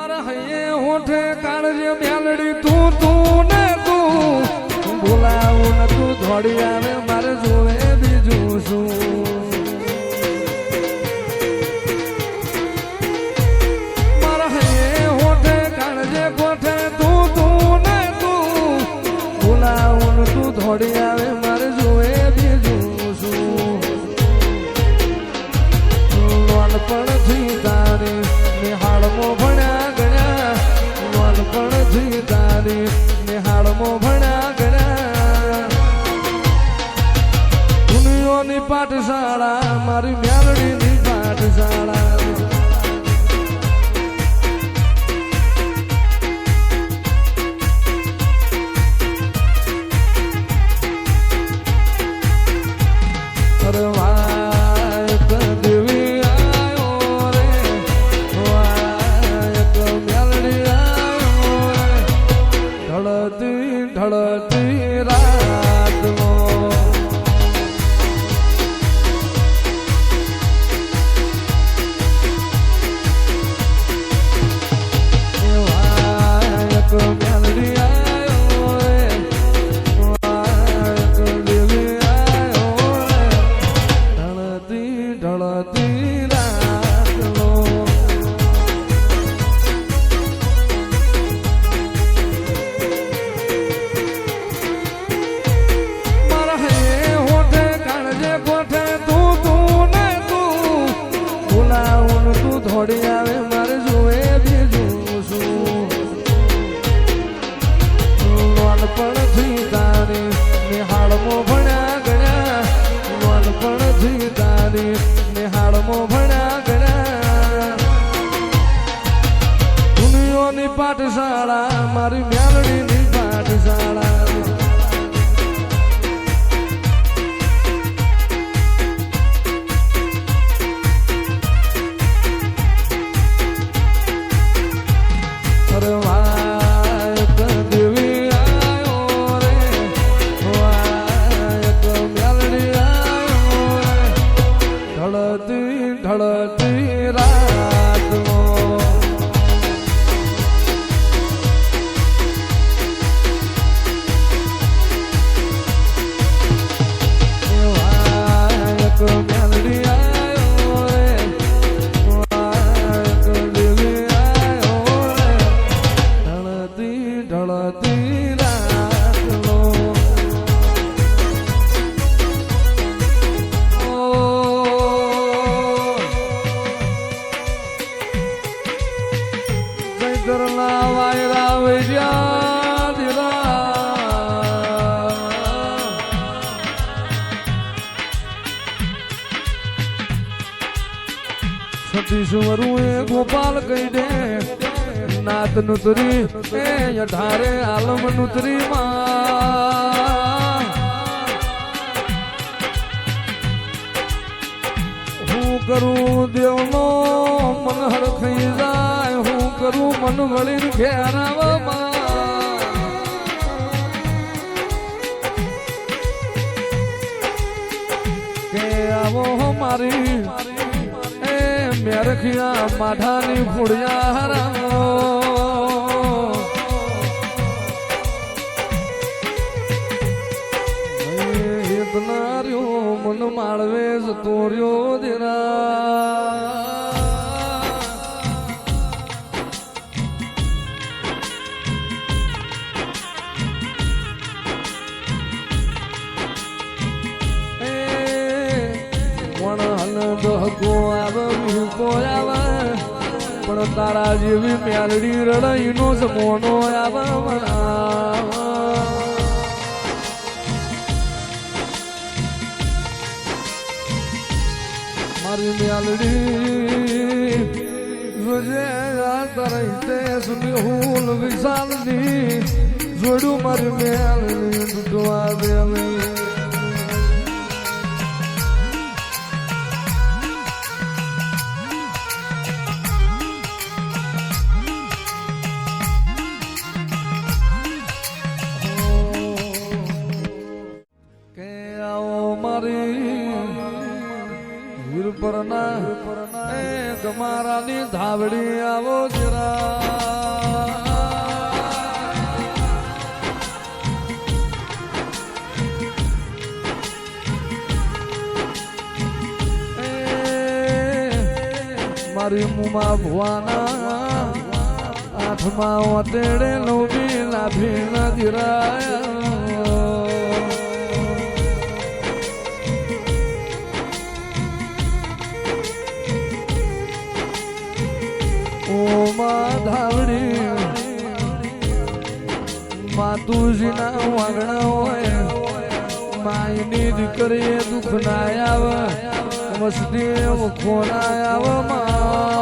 મારા હૈયે હોઠે કાળજે મ્યાલડી તું ને તું બોલાવું ને તું થોડી આવે મારે જોવે બીજું શું મારા હૈયે હોઠે કાળજે ગોઠે તું ને તું બોલાવું ને તું થોડી આવે મારે જોવે બીજું શું નાનપણથી તારી નિહાળમાં ભણ્યા ગણ્યા નાનપણથી તારી નિહાળમાં ભણ્યા ગણ્યા દુનિયાની પાઠશાળા મારી મ્યાલડીની પાઠશાળા ઢળતી રાતનો વાયક મેલડી આયો રે વાયક દેવી આયો રે ઢળતી રાતનો થોડી આવે મારે જોવે બીજું શું નાનપણથી તારી નિહાળમાં ભણ્યા ગણ્યા નાનપણથી તારી નિહાળમાં ભણ્યા ગણ્યા દુનિયાની પાઠશાળા મારી મ્યાલડીની પાઠશાળા ઢળતી રાતનો વાયક મેલડી આયો રે વાયક દેવી આયો રે ઢળતી રાતનો કરલા વાયરા વૈર્યા દિલા સતીશ્વરું એ ગોપાલ કહી દે નાત નુતરી એ અઢારે આલમ નુતરી માં હું કરું દેવનો મન હરખઈ જાય હું કરું મન વળીને ઘેરાવામાં કે આવો મારી એ મેરખિયા માઠાની ફૂડિયા હરાવો એટલા રહ્યો મન માળવે જતો રહ્યો દેરા પણ તારા જેવી મ્યાલડી રડાઈનો જમોનો મારી મ્યાલડી જોજે તરહીતે સુધી હું વિશાલની જોડું મારી મ્યાલડી તૂટવા દેવી વીર પરના એ તમારાની ધાવડી આવો જરા મારી મુમા ભુવાના આઠમા ઓતેડે નવમી લાભી ન દિરાયા ઓમાં ધાવડી માતુજીના વાગણા હોય માયની દીકરી દુઃખ ના આવે મસ્તી ખોના આવે માં